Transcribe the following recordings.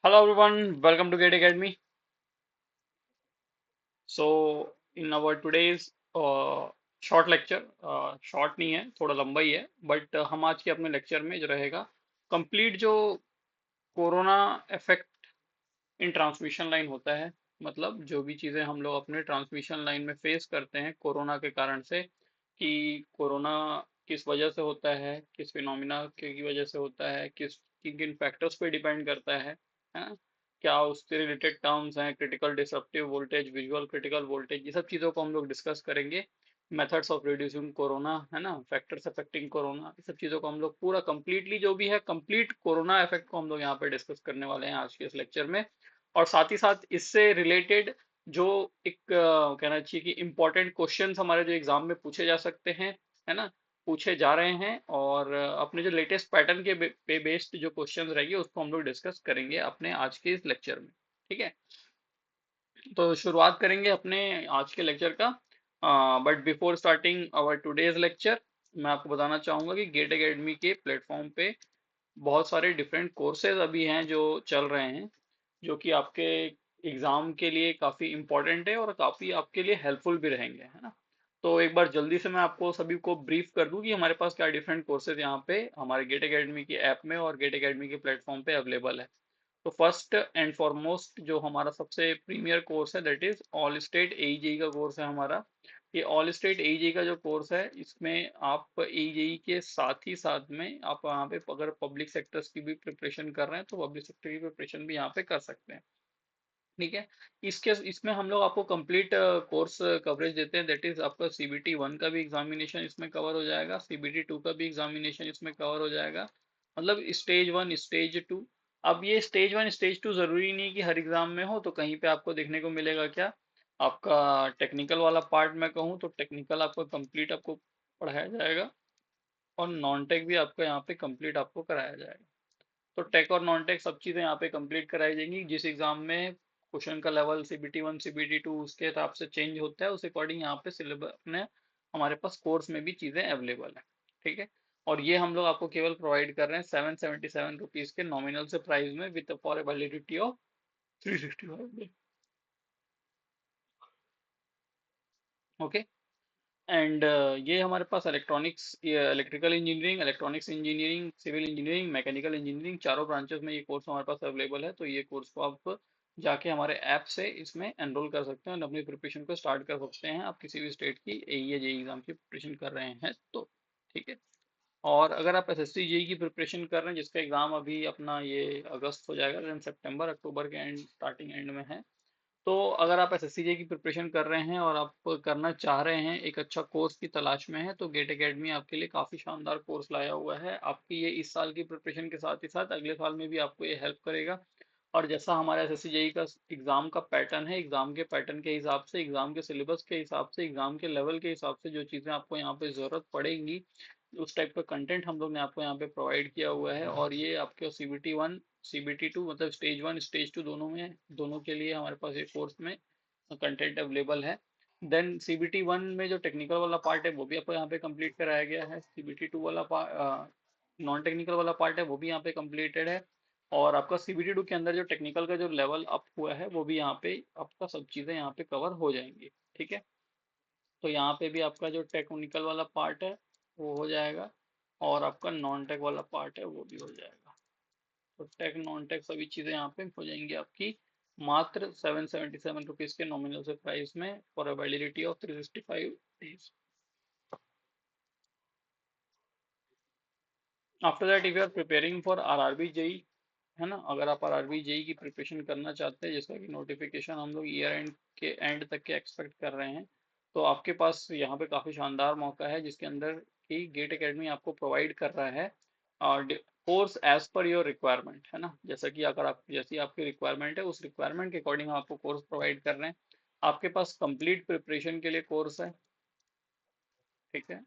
Hello everyone, welcome to Gate Academy. So in our today's short lecture, short नहीं है, थोड़ा लंबा ही है, बट हम आज के अपने लेक्चर में जो रहेगा कंप्लीट जो corona effect in transmission line होता है, मतलब जो भी चीजें हम लोग अपने ट्रांसमिशन लाइन में फेस करते हैं कोरोना के कारण से, कि कोरोना किस वजह से होता है, किस फिनोमिना की वजह से होता है, किन किन फैक्टर्स पे डिपेंड करता है ना? क्या उससे रिलेटेड टर्म्स हैं, critical disruptive voltage, visual critical voltage, ये सब चीज़ों को हम लोग डिस्कस करेंगे। मेथड्स ऑफ रिड्यूसिंग कोरोना, है ना, फैक्टर्स अफेक्टिंग कोरोना, ये सब चीज़ों को हम लोग पूरा कंप्लीटली जो भी है कंप्लीट कोरोना इफेक्ट को हम लोग यहाँ पे डिस्कस करने वाले हैं आज के इस लेक्चर में। और साथ ही साथ इससे रिलेटेड जो एक कहना चाहिए कि इम्पोर्टेंट क्वेश्चंस हमारे जो एग्जाम में पूछे जा सकते हैं, है ना, पूछे जा रहे हैं, और अपने जो लेटेस्ट पैटर्न के पे बेस्ड जो क्वेश्चंस रहेंगे उसको हम लोग डिस्कस करेंगे अपने आज के इस लेक्चर में। ठीक है, तो शुरुआत करेंगे अपने आज के लेक्चर का। But before starting our today's lecture, मैं आपको बताना चाहूंगा कि गेट एकेडमी के प्लेटफॉर्म पे बहुत सारे डिफरेंट कोर्सेज अभी हैं जो चल रहे हैं, जो कि आपके एग्जाम के लिए काफ़ी इंपॉर्टेंट है और काफ़ी आपके लिए हेल्पफुल भी रहेंगे, है ना। तो एक बार जल्दी से मैं आपको सभी को ब्रीफ कर दूं कि हमारे पास क्या डिफरेंट कोर्सेज यहाँ पे हमारे गेट एकेडमी की ऐप में और गेट एकेडमी के प्लेटफॉर्म पे अवेलेबल है। तो फर्स्ट एंड फॉरमोस्ट जो हमारा सबसे प्रीमियर कोर्स है, दैट इज ऑल स्टेट एईजेई का कोर्स है हमारा। ये ऑल स्टेट एईजेई का जो कोर्स है, इसमें आप एईजेई के साथ ही साथ में आप यहाँ पे अगर पब्लिक सेक्टर्स की भी प्रिपरेशन कर रहे हैं तो पब्लिक सेक्टर की प्रिपरेशन भी यहाँ पे कर सकते हैं। ठीक है, इसके इसमें हम लोग आपको कंप्लीट कोर्स कवरेज देते हैं, दैट इज आपका सीबीटी वन का भी एग्जामिनेशन इसमें कवर हो जाएगा, सीबीटी टू का भी एग्जामिनेशन इसमें कवर हो जाएगा, मतलब स्टेज वन स्टेज टू। अब ये स्टेज वन स्टेज टू जरूरी नहीं कि हर एग्जाम में हो, तो कहीं पे आपको देखने को मिलेगा क्या, आपका टेक्निकल वाला पार्ट मैं कहूँ तो टेक्निकल आपको कंप्लीट आपको पढ़ाया जाएगा, और नॉन टेक भी आपको यहाँ पे कंप्लीट आपको कराया जाएगा। तो टेक और नॉन टेक सब चीज़ें यहाँ पे कंप्लीट कराई जाएंगी। जिस एग्जाम में क्वेश्चन का level CBT one CBT two उसके हिसाब से चेंज होता है, उस अकॉर्डिंग यहाँ पे सिलेबस अपने हमारे पास कोर्स में भी चीज़ें अवेलेबल है। ठीक है, और ये हम लोग आपको केवल प्रोवाइड कर रहे हैं 777 रुपीज़ के नॉमिनल से प्राइस में, with for a validity of 365 day. Okay, and ये हमारे पास electronics, electrical engineering, electronics engineering, civil engineering, mechanical engineering, चारों ब्रांचेस में ये कोर्स हमारे पास अवेलेबल है। तो ये कोर्स को आप जाके हमारे ऐप से इसमें एनरोल कर सकते हैं और अपनी प्रिपरेशन को स्टार्ट कर सकते हैं, आप किसी भी स्टेट की एई या जेई एग्जाम की प्रिपरेशन कर रहे हैं तो। ठीक है, और अगर आप एसएससी जेई की प्रिपरेशन कर रहे हैं जिसका एग्जाम अभी अपना ये अगस्त हो जाएगा, देन सितंबर अक्टूबर के एंड स्टार्टिंग एंड में है, तो अगर आप एसएससी की प्रिपरेशन कर रहे हैं और आप करना चाह रहे हैं, एक अच्छा कोर्स की तलाश में है, तो गेट एकेडमी आपके लिए काफ़ी शानदार कोर्स लाया हुआ है। आपकी ये इस साल की प्रिपरेशन के साथ ही साथ अगले साल में भी आपको ये हेल्प करेगा। और जैसा हमारा एसएससी जेई का एग्ज़ाम का पैटर्न है, एग्ज़ाम के पैटर्न के हिसाब से, एग्ज़ाम के सिलेबस के हिसाब से, एग्ज़ाम के लेवल के हिसाब से जो चीज़ें आपको यहाँ पे ज़रूरत पड़ेंगी, उस टाइप का कंटेंट हम लोग ने आपको यहाँ पे प्रोवाइड किया हुआ है। और ये आपके सीबीटी वन सीबीटी टू, मतलब स्टेज वन स्टेज टू दोनों में, दोनों के लिए हमारे पास ये कोर्स में कंटेंट अवेलेबल है। देन सीबीटी वन में जो टेक्निकल वाला पार्ट है वो भी आपको यहाँ पे कंप्लीट कराया गया है, सीबीटी टू वाला नॉन टेक्निकल वाला पार्ट है वो भी यहाँ पे कंप्लीटेड है, और आपका सीबीटी टू के अंदर जो टेक्निकल का जो लेवल अप हुआ है वो भी यहाँ पे आपका सब चीज़ें यहाँ पे कवर हो जाएंगी। ठीक है, तो यहाँ पे भी आपका जो टेक्निकल वाला पार्ट है वो हो जाएगा, और आपका नॉन टेक वाला पार्ट है वो भी हो जाएगा। तो टेक नॉन टेक सभी चीज़ें यहाँ पे हो जाएंगी आपकी मात्र 777 रुपीज़ के नॉमिनल से प्राइस में, for a validity of 365 days. After that if you are preparing for RRB JE, है ना, अगर आप आरआरबी जेई की प्रिपरेशन करना चाहते हैं जिसका कि नोटिफिकेशन हम लोग ईयर एंड के एंड तक के एक्सपेक्ट कर रहे हैं, तो आपके पास यहाँ पे काफ़ी शानदार मौका है जिसके अंदर कि गेट एकेडमी आपको प्रोवाइड कर रहा है course as per your requirement, है ना, जैसा कि अगर आप जैसी आपकी रिक्वायरमेंट है उस रिक्वायरमेंट के अकॉर्डिंग हम आपको कोर्स प्रोवाइड कर रहे हैं। आपके पास कंप्लीट प्रिपरेशन के लिए कोर्स है। ठीक है,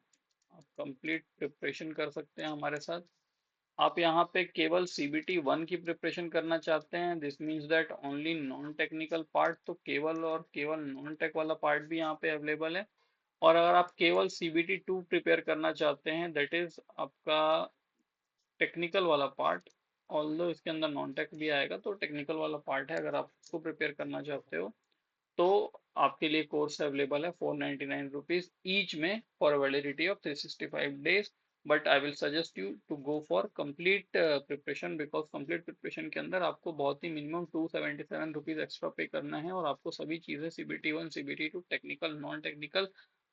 आप कंप्लीट प्रिपरेशन कर सकते हैं हमारे साथ। आप यहाँ पे केवल सीबीटी वन की प्रिपरेशन करना चाहते हैं, this means that only non technical part, तो केवल और केवल नॉन टेक वाला पार्ट भी यहाँ पे अवेलेबल है। और अगर आप केवल सीबीटी टू प्रिपेयर करना चाहते हैं, दैट इज आपका टेक्निकल वाला पार्ट, ऑल्दो इसके अंदर नॉन टेक भी आएगा, तो टेक्निकल वाला पार्ट है। अगर आप उसको प्रिपेयर करना चाहते हो तो आपके लिए कोर्स अवेलेबल है 499 रुपीज ईच में for validity of 365 days. But I will suggest you to go for complete preparation, because complete preparation के अंदर आपको बहुत ही मिनिमम 277 रुपीज एक्स्ट्रा पे करना है, और आपको सभी चीज़ें CBT 1 CBT 2 technical non technical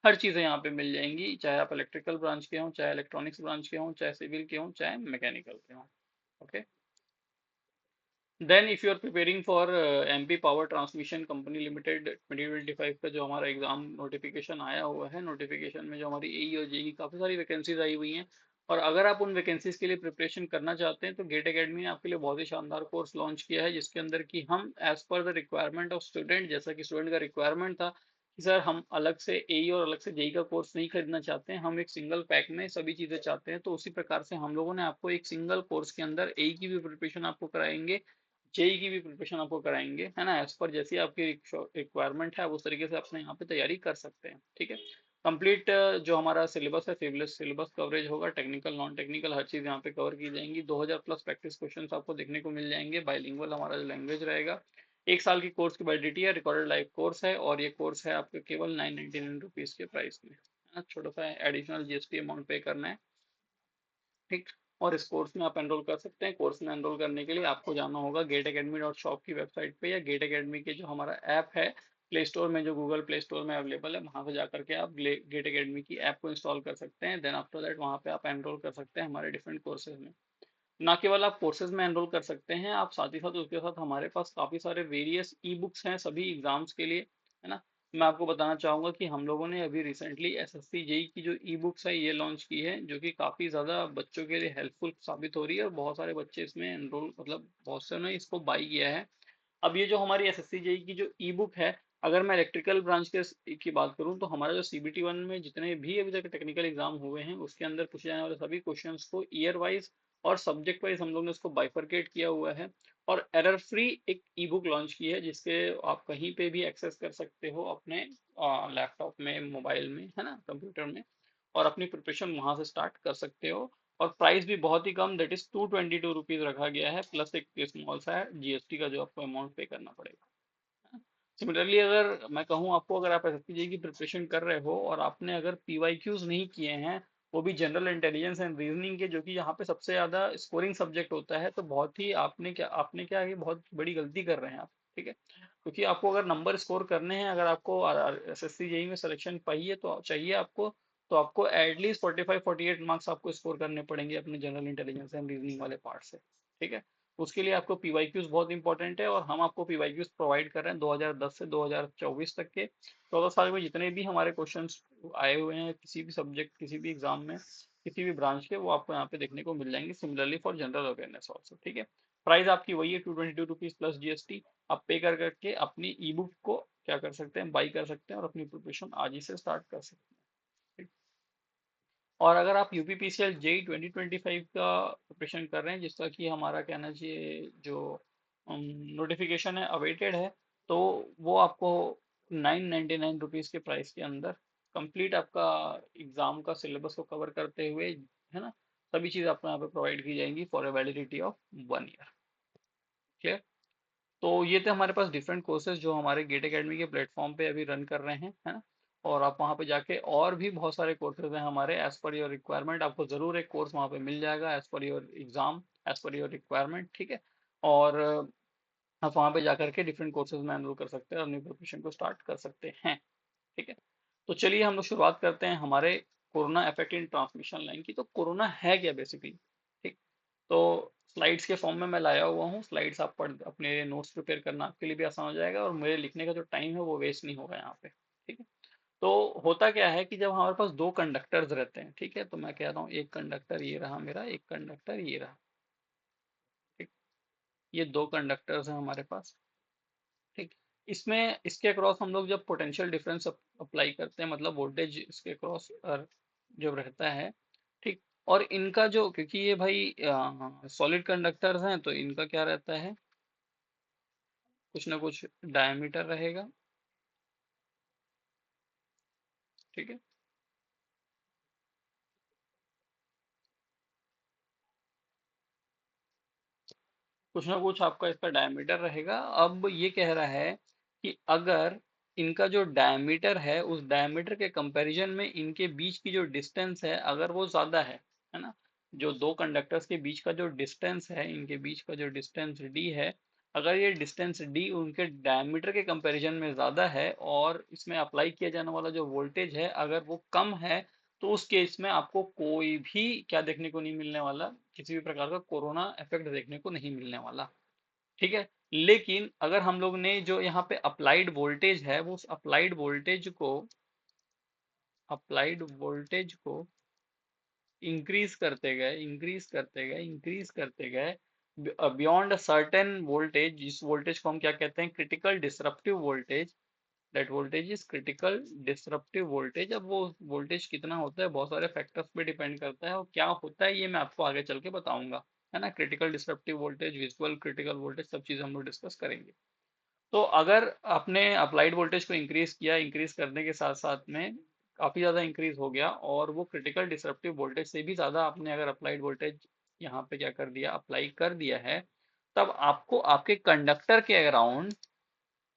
हर चीज़ें यहाँ पे मिल जाएंगी, चाहे आप इलेक्ट्रिकल ब्रांच के हों, चाहे इलेक्ट्रॉनिक्स ब्रांच के हों, चाहे सिविल के हों, चाहे मैकेनिकल के हों। Okay. Then if you are preparing for MP power transmission company limited 2025 का जो हमारा एग्जाम नोटिफिकेशन आया हुआ है, नोटिफिकेशन में जो हमारी AE और JE काफ़ी सारी वैकेंसीज आई हुई हैं, और अगर आप उन वैकेंसीज के लिए प्रिपरेशन करना चाहते हैं तो गेट एकेडमी ने आपके लिए बहुत ही शानदार कोर्स लॉन्च किया है, जिसके अंदर कि हम as per the requirement of student, जैसा कि स्टूडेंट का रिक्वायरमेंट था कि सर हम अलग से AE और अलग से JE का कोर्स नहीं खरीदना चाहते हैं, हम एक सिंगल पैक में सभी चीज़ें चाहते हैं, तो उसी प्रकार से हम लोगों ने आपको एक सिंगल कोर्स के अंदर AE की भी प्रिपरेशन आपको कराएंगे, JEE की भी प्रिपरेशन आपको कराएंगे, है ना, एज पर जैसी आपकी रिक्वायरमेंट है आप उस तरीके से अपने यहाँ पे तैयारी कर सकते हैं। ठीक है। कंप्लीट जो हमारा सिलेबस है, सिलेबस कवरेज होगा, टेक्निकल नॉन टेक्निकल हर चीज़ यहाँ पे कवर की जाएंगी। 2000 प्लस प्रैक्टिस क्वेश्चंस आपको देखने को मिल जाएंगे। बाइलिंगुअल हमारा जो लैंग्वेज रहेगा। 1 साल की कोर्स की वैलिडिटी है, रिकॉर्डेड लाइव कोर्स है, और ये कोर्स है आपके केवल 999 रुपीज़ के प्राइस में, है ना, छोटा सा एडिशनल GST अमाउंट पे करना है। ठीक। और इस कोर्स में आप एनरोल कर सकते हैं। कोर्स में एनरोल करने के लिए आपको जाना होगा GateAcademy.shop की वेबसाइट पे, या गेट एकेडमी के जो हमारा ऐप है प्ले स्टोर में, जो गूगल प्ले स्टोर में अवेलेबल है, वहां से जाकर के आप गेट एकेडमी की ऐप को इंस्टॉल कर सकते हैं। देन आफ्टर दैट वहां पे आप एनरोल कर सकते हैं हमारे डिफरेंट कोर्सेज में। ना केवल आप कोर्सेज में एनरोल कर सकते हैं, आप साथ ही साथ उसके साथ हमारे पास काफ़ी सारे वेरियस ई बुक्स हैं सभी एग्जाम्स के लिए, है ना। मैं आपको बताना चाहूँगा कि हम लोगों ने अभी रिसेंटली SSC जेई की जो ई बुक्स है ये लॉन्च की है, जो कि काफ़ी ज़्यादा बच्चों के लिए हेल्पफुल साबित हो रही है, और बहुत सारे बच्चे इसमें एनरोल, मतलब बहुत से ने इसको बाई किया है। अब ये जो हमारी SSC जेई की जो ई बुक है, अगर मैं इलेक्ट्रिकल ब्रांच के की बात करूं तो हमारा जो CBT 1 में जितने भी अभी तक टेक्निकल एग्जाम हुए हैं उसके अंदर पूछे जाने वाले सभी क्वेश्चंस को ईयर वाइज और सब्जेक्ट वाइज हम लोग ने उसको बाइफरकेट किया हुआ है, और एरर फ्री एक ई बुक लॉन्च की है, जिसके आप कहीं पे भी एक्सेस कर सकते हो अपने लैपटॉप में, मोबाइल में, है ना, कंप्यूटर में, और अपनी प्रिपरेशन वहां से स्टार्ट कर सकते हो। और प्राइस भी बहुत ही कम, दैट इज 222 रुपीज रखा गया है, प्लस एक स्मॉल सा GST का जो आपको अमाउंट पे करना पड़ेगा। सिमिलरली अगर मैं कहूँ आपको, अगर आप SSC की प्रिपरेशन कर रहे हो और आपने अगर PYQs नहीं किए हैं, वो भी जनरल इंटेलिजेंस एंड रीजनिंग के, जो कि यहाँ पे सबसे ज्यादा स्कोरिंग सब्जेक्ट होता है, तो बहुत ही आपने क्या है, बहुत बड़ी गलती कर रहे हैं आप। ठीक है। क्योंकि आपको अगर नंबर स्कोर करने हैं, अगर आपको SSC जेई में सिलेक्शन पाइए तो चाहिए आपको, तो आपको एटलीस्ट 45-48 मार्क्स आपको स्कोर करने पड़ेंगे अपने जनरल इंटेलिजेंस एंड रीजनिंग वाले पार्ट से। ठीक है। उसके लिए आपको PYQs बहुत इंपॉर्टेंट है, और हम आपको PYQs प्रोवाइड कर रहे हैं 2010 से 2024 तक के 14 साल में जितने भी हमारे क्वेश्चंस आए हुए हैं किसी भी सब्जेक्ट, किसी भी एग्जाम में, किसी भी ब्रांच के, वो आपको यहाँ पे देखने को मिल जाएंगे। Similarly for general awareness also. ठीक है। प्राइस आपकी वही है, 222 रुपीज प्लस GST। आप पे कर करके अपनी ई बुक को क्या कर सकते हैं, बाई कर सकते हैं, और अपनी प्रिपरेशन आज ही से स्टार्ट कर सकते हैं। ठीक। और अगर आप UPPCL जेई 2025 का प्रिपरेशन कर रहे हैं, जिसका कि हमारा कहना चाहिए जो नोटिफिकेशन है अवेटेड है, तो वो आपको 999 रुपीज़ के प्राइस के अंदर कंप्लीट आपका एग्जाम का सिलेबस को कवर करते हुए, है ना, सभी चीज़ आपको यहाँ पे प्रोवाइड की जाएंगी for a validity of 1 year. Clear. तो ये थे हमारे पास डिफरेंट कोर्सेज जो हमारे गेट एकेडमी के प्लेटफॉर्म पे अभी रन कर रहे हैं, है ना। और आप वहाँ पे जाके, और भी बहुत सारे कोर्सेज हैं हमारे, एज पर योर रिक्वायरमेंट आपको ज़रूर एक कोर्स वहाँ पे मिल जाएगा, as per your exam, as per your requirement. ठीक है। और आप वहाँ पे जाकर के डिफरेंट कोर्सेज में एनरोल कर सकते हैं और अपनी प्रिपरेशन को स्टार्ट कर सकते हैं। ठीक है। तो चलिए हम लोग शुरुआत करते हैं हमारे corona effect in transmission line की। तो कोरोना है क्या बेसिकली। ठीक। तो स्लाइड्स के फॉर्म में मैं लाया हुआ हूँ, स्लाइड्स आप पढ़ अपने नोट्स प्रिपेयर करना आपके लिए भी आसान हो जाएगा, और मेरे लिखने का जो टाइम है वो वेस्ट नहीं होगा यहाँ पे। ठीक है। तो होता क्या है कि जब हमारे पास दो कंडक्टर्स रहते हैं, ठीक है, तो मैं कह रहा हूँ एक कंडक्टर ये रहा मेरा, एक कंडक्टर ये रहा। ठीक। ये दो कंडक्टर्स हैं हमारे पास। ठीक। इसमें इसके अक्रॉस हम लोग जब पोटेंशियल डिफरेंस अप्लाई करते हैं, मतलब वोल्टेज इसके अक्रॉस जब रहता है। ठीक। और इनका जो, क्योंकि ये भाई सॉलिड कंडक्टर्स हैं, तो इनका क्या रहता है, कुछ ना कुछ डायमीटर रहेगा। ठीक है। कुछ ना कुछ आपका इसका डायमीटर रहेगा। अब ये कह रहा है कि अगर इनका जो डायमीटर है उस डायमीटर के कंपैरिजन में इनके बीच की जो डिस्टेंस है अगर वो ज्यादा है ना, जो दो कंडक्टर्स के बीच का जो डिस्टेंस है, इनके बीच का जो डिस्टेंस डी है, अगर ये डिस्टेंस डी उनके डायमीटर के कंपैरिजन में ज्यादा है और इसमें अप्लाई किया जाने वाला जो वोल्टेज है अगर वो कम है, तो उस केस में आपको कोई भी क्या देखने को नहीं मिलने वाला, किसी भी प्रकार का कोरोना इफेक्ट देखने को नहीं मिलने वाला। ठीक है। लेकिन अगर हम लोग ने जो यहाँ पे अप्लाइड वोल्टेज है वो उस अप्लाइड वोल्टेज को इंक्रीज करते गए बियॉन्ड अ सर्टेन वोल्टेज, जिस वोल्टेज को हम क्या कहते हैं, critical disruptive voltage. That voltage is critical disruptive voltage. अब वो वोल्टेज कितना होता है बहुत सारे फैक्टर्स पे डिपेंड करता है, और क्या होता है ये मैं आपको आगे चल के बताऊंगा, है ना। Critical disruptive voltage, visual critical voltage, सब चीज़ हम लोग डिस्कस करेंगे। तो अगर आपने अप्लाइड वोल्टेज को इंक्रीज किया, इंक्रीज करने के साथ साथ में काफी ज्यादा इंक्रीज हो गया और वो क्रिटिकल डिसरप्टिव वोल्टेज से भी ज्यादा आपने अगर अप्लाइड वोल्टेज यहाँ पे क्या कर दिया, अप्लाई कर दिया है, तब आपको आपके कंडक्टर के अराउंड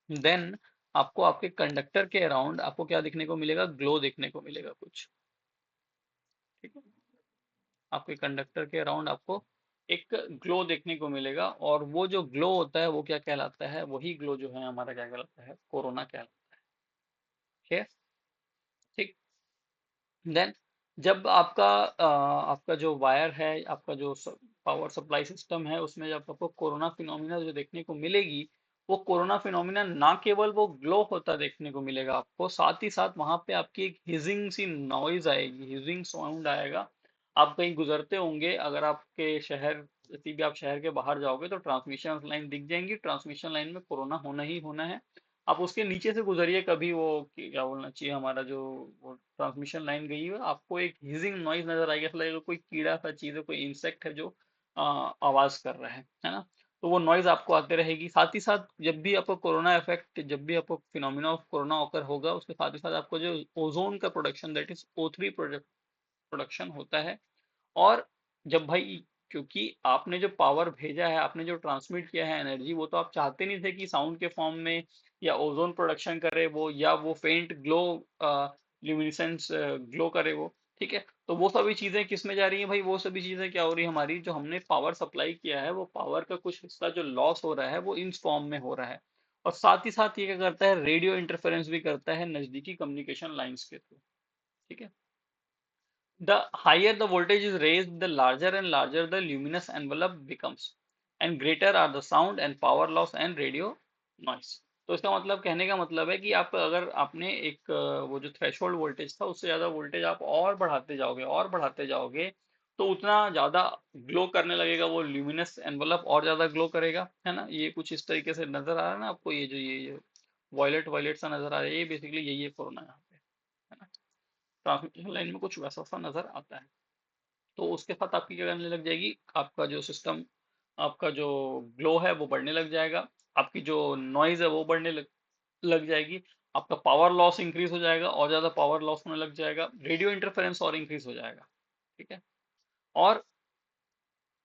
देन आपको आपके कंडक्टर के अराउंड आपको क्या देखने को मिलेगा, ग्लो देखने को मिलेगा कुछ। ठीक है। आपके कंडक्टर के अराउंड आपको एक ग्लो देखने को मिलेगा, और वो जो ग्लो होता है वो क्या कहलाता है, वही ग्लो जो है हमारा क्या कहलाता है, कोरोना कहलाता है। ठीक। देन जब आपका जो वायर है, आपका जो पावर सप्लाई सिस्टम है, उसमें जब आपको कोरोना फिनोमिना जो देखने को मिलेगी, वो कोरोना फिनोमिना ना केवल वो ग्लो होता देखने को मिलेगा आपको, साथ ही साथ वहां पे आपकी एक हिजिंग सी नॉइज आएगी, हिजिंग साउंड आएगा। आप कहीं गुजरते होंगे, अगर आपके शहर, यदि भी आप शहर के बाहर जाओगे तो ट्रांसमिशन लाइन दिख जाएंगी, ट्रांसमिशन लाइन में कोरोना होना ही होना है। आप उसके नीचे से गुजरिए कभी, वो क्या बोलना चाहिए, हमारा जो वो ट्रांसमिशन लाइन गई है, आपको एक हिजिंग नॉइज नजर आएगी, ऐसा लगेगा कोई कीड़ा सा चीज है, कोई इंसेक्ट है जो आवाज कर रहा है ना। तो वो नॉइज आपको आते रहेगी। साथ ही साथ जब भी आपको कोरोना इफेक्ट, जब भी आपको फिनोमिना ऑफ कोरोना ऑकर होगा, उसके साथ ही साथ आपको जो ओजोन का production, that is O3 production होता है। और जब भाई, क्योंकि आपने जो पावर भेजा है, आपने जो ट्रांसमिट किया है एनर्जी, वो तो आप चाहते नहीं थे कि साउंड के फॉर्म में या ओजोन प्रोडक्शन करे वो, या वो फेंट ग्लो, ल्यूमिनेसेंस ग्लो करे वो। ठीक है। तो वो सभी चीजें किस में जा रही हैं भाई, वो सभी चीजें क्या हो रही है, हमारी जो हमने पावर सप्लाई किया है वो पावर का कुछ हिस्सा जो लॉस हो रहा है वो इन फॉर्म में हो रहा है। और साथ ही साथ ये क्या करता है, रेडियो इंटरफेरेंस भी करता है नजदीकी कम्युनिकेशन लाइंस के थ्रू। ठीक है। The higher the voltage is raised, the larger and larger the luminous envelope becomes, and greater are the sound and power loss and radio noise. तो इसका मतलब, कहने का मतलब है कि आप अगर आपने एक वो जो थ्रेशोल्ड वोल्टेज था उससे ज्यादा वोल्टेज आप और बढ़ाते जाओगे और बढ़ाते जाओगे, तो उतना ज्यादा ग्लो करने लगेगा वो ल्यूमिनस एनवलप, और ज्यादा ग्लो करेगा, है ना। ये कुछ इस तरीके से नजर आ रहा है ना आपको, ये जो ये वॉयलेट वॉयलेट सा नजर आ रहा है, ये बेसिकली यही है कोरोना यहाँ पे, है ना। ट्रांसमिशन लाइन में कुछ वैसा सा नजर आता है। तो उसके साथ आपकी क्या करने लग जाएगी, आपका जो सिस्टम, आपका जो ग्लो है वो बढ़ने लग जाएगा, आपकी जो नॉइज है वो बढ़ने लग जाएगी, आपका पावर लॉस इंक्रीज हो जाएगा, और ज्यादा पावर लॉस होने लग जाएगा, रेडियो इंटरफेरेंस और इंक्रीज हो जाएगा। ठीक है। और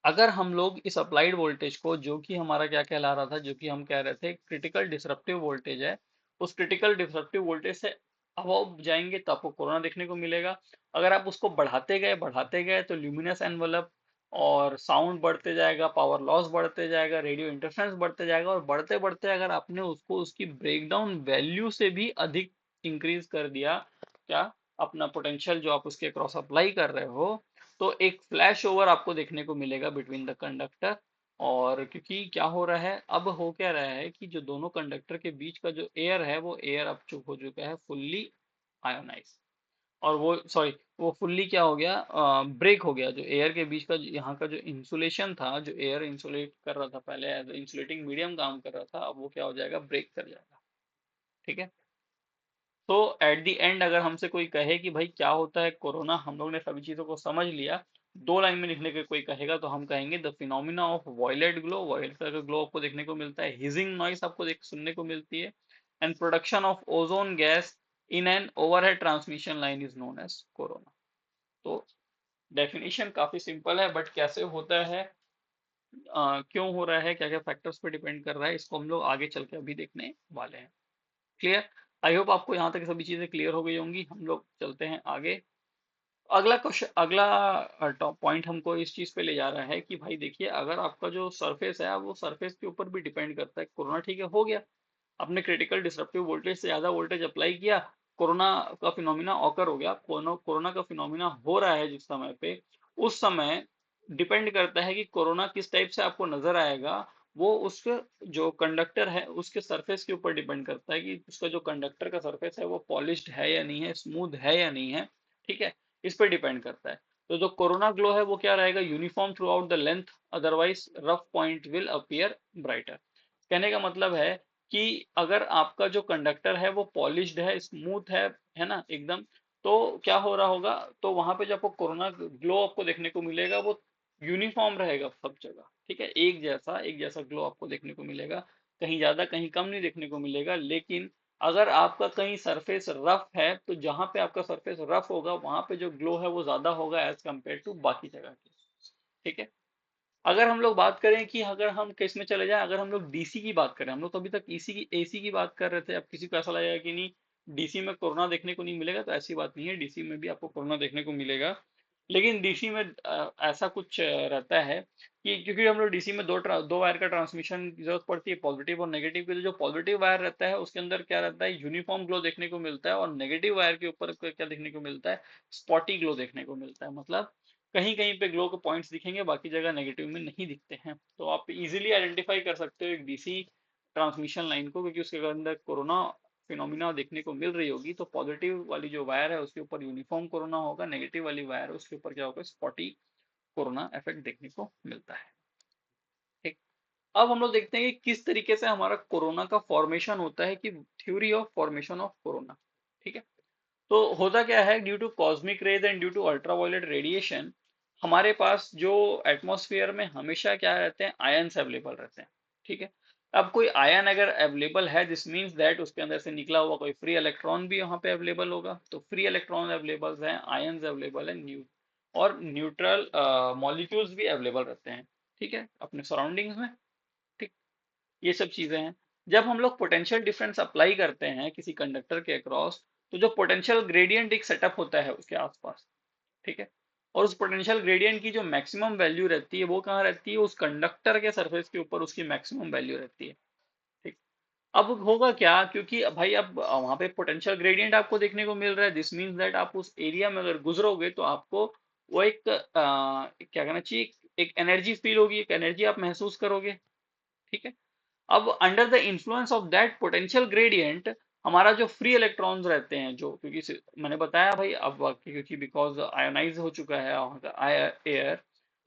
अगर हम लोग इस अप्लाइड वोल्टेज को, जो कि हमारा क्या कहला रहा था, जो कि हम कह रहे थे क्रिटिकल डिसरप्टिव वोल्टेज है, उस क्रिटिकल डिसरप्टिव वोल्टेज से अबव जाएंगे तो आपको कोरोना देखने को मिलेगा। अगर आप उसको बढ़ाते गए तो ल्यूमिनस एनवलप और साउंड बढ़ते जाएगा, पावर लॉस बढ़ते जाएगा, रेडियो इंटरफेरेंस बढ़ते जाएगा, और बढ़ते बढ़ते अगर आपने उसको उसकी ब्रेकडाउन वैल्यू से भी अधिक इंक्रीज कर दिया, क्या, अपना पोटेंशियल जो आप उसके क्रॉस अप्लाई कर रहे हो, तो एक फ्लैश ओवर आपको देखने को मिलेगा बिटवीन द कंडक्टर। और क्योंकि क्या हो रहा है, अब हो क्या रहा है कि जो दोनों कंडक्टर के बीच का जो एयर है वो एयर अब चुप हो चुका है फुल्ली आयोनाइज, और वो सॉरी, वो फुल्ली क्या हो गया, ब्रेक हो गया। जो एयर के बीच का यहाँ का जो इंसुलेशन था, जो एयर इंसुलेट कर रहा था पहले एज इंसुलेटिंग मीडियम काम कर रहा था, अब वो क्या हो जाएगा, ब्रेक कर जाएगा। ठीक है। तो एट द एंड अगर हमसे कोई कहे कि भाई क्या होता है कोरोना, हम लोग ने सभी चीजों को समझ लिया, दो लाइन में लिखने के कोई कहेगा तो हम कहेंगे the phenomena of violet glow, violet colour का ग्लो आपको देखने को मिलता है, हिजिंग नॉइस आपको देख सुनने को मिलती है, and production of ozone gas in an overhead transmission line is known as corona. तो डेफिनेशन काफी सिंपल है, बट कैसे होता है क्यों हो रहा है, क्या क्या फैक्टर्स पे डिपेंड कर रहा है, इसको हम लोग आगे चल के अभी देखने वाले हैं। क्लियर? आई होप आपको यहाँ तक सभी चीजें क्लियर हो गई होंगी। हम लोग चलते हैं आगे। अगला क्वेश्चन, अगला टॉप पॉइंट हमको इस चीज पे ले जा रहा है कि भाई देखिए, अगर आपका जो सरफेस है वो सरफेस के ऊपर भी डिपेंड करता है। कोरोना ठीक है, हो गया, आपने क्रिटिकल डिसरप्टिव वोल्टेज से ज्यादा वोल्टेज अप्लाई किया, कोरोना का फिनोमिना ऑकर हो गया। कोरोना का फिनोमिना हो रहा है जिस समय पे, उस समय डिपेंड करता है कि कोरोना किस टाइप से आपको नजर आएगा। वो उसके जो कंडक्टर है उसके सरफेस के ऊपर डिपेंड करता है कि उसका जो कंडक्टर का सरफेस है वो पॉलिश्ड है या नहीं है, स्मूथ है या नहीं है। ठीक है, इस पर डिपेंड करता है। तो जो कोरोना ग्लो है वो क्या रहेगा, uniform through out the length, otherwise rough point will appear brighter. कहने का मतलब है कि अगर आपका जो कंडक्टर है वो पॉलिश्ड है, स्मूथ है ना एकदम, तो क्या हो रहा होगा, तो वहां पे जो आपको कोरोना ग्लो आपको देखने को मिलेगा वो यूनिफॉर्म रहेगा सब जगह। ठीक है, एक जैसा ग्लो आपको देखने को मिलेगा, कहीं ज्यादा कहीं कम नहीं देखने को मिलेगा। लेकिन अगर आपका कहीं सरफेस रफ है, तो जहां पे आपका सरफेस रफ होगा वहां पे जो ग्लो है वो ज्यादा होगा एज कम्पेयर टू बाकी जगह के। ठीक है, अगर हम लोग बात करें कि अगर हम किस में चले जाएं, अगर हम लोग डीसी की बात करें, हम लोग तो अभी तक ईसी की एसी की बात कर रहे थे। अब किसी को ऐसा लगेगा कि नहीं डीसी में कोरोना देखने को नहीं मिलेगा, तो ऐसी बात नहीं है, डीसी में भी आपको कोरोना देखने को मिलेगा। लेकिन डीसी में ऐसा कुछ रहता है कि क्योंकि हम लोग डीसी में दो वायर का ट्रांसमिशन की जरूरत पड़ती है, पॉजिटिव और नेगेटिव के। तो जो पॉजिटिव वायर रहता है उसके अंदर क्या रहता है, यूनिफॉर्म ग्लो देखने को मिलता है, और नेगेटिव वायर के ऊपर क्या देखने को मिलता है, स्पॉटी ग्लो देखने को मिलता है। मतलब कहीं कहीं पे ग्लो के पॉइंट्स दिखेंगे, बाकी जगह नेगेटिव में नहीं दिखते हैं। तो आप इजीली आइडेंटिफाई कर सकते हो एक डीसी ट्रांसमिशन लाइन को, क्योंकि उसके अंदर कोरोना फिनोमिना देखने को मिल रही होगी। तो पॉजिटिव वाली जो वायर है उसके ऊपर यूनिफॉर्म कोरोना होगा, नेगेटिव वाली वायर है उसके ऊपर क्या होगा, स्पॉटी कोरोना इफेक्ट देखने को मिलता है। ठीक, अब हम लोग देखते हैं कि किस तरीके से हमारा कोरोना का फॉर्मेशन होता है, कि theory of formation of corona. ठीक है, तो होता क्या है, due to cosmic rays and due to ultraviolet radiation, हमारे पास जो एटमॉस्फेयर में हमेशा क्या रहते हैं, आयन्स अवेलेबल रहते हैं। ठीक है, अब कोई आयन अगर अवेलेबल है, दिस मीन्स दैट उसके अंदर से निकला हुआ कोई फ्री इलेक्ट्रॉन भी वहां पे अवेलेबल होगा। तो फ्री इलेक्ट्रॉन अवेलेबल है, आयन्स अवेलेबल है, और न्यूट्रल मॉलिक्यूल्स भी अवेलेबल रहते हैं। ठीक है, अपने सराउंडिंग्स में। ठीक, ये सब चीजें हैं। जब हम लोग पोटेंशियल डिफरेंस अप्लाई करते हैं किसी कंडक्टर के अक्रॉस, तो जो पोटेंशियल ग्रेडियंट एक सेटअप होता है उसके आसपास। ठीक है, और उस पोटेंशियल ग्रेडियंट की जो मैक्सिमम वैल्यू रहती है वो कहाँ रहती है, उस कंडक्टर के सरफेस के ऊपर उसकी मैक्सिमम वैल्यू रहती है। ठीक, अब होगा क्या, क्योंकि भाई अब वहां पे पोटेंशियल ग्रेडियंट आपको देखने को मिल रहा है, दिस मीन्स दैट आप उस एरिया में अगर गुजरोगे तो आपको वो क्या कहना चाहिए, एक एनर्जी फील होगी, एक एनर्जी आप महसूस करोगे। ठीक है, अब under the influence of that potential gradient, हमारा जो फ्री इलेक्ट्रॉन्स रहते हैं, जो क्योंकि मैंने बताया भाई अब क्योंकि बिकॉज आयोनाइज हो चुका है एयर,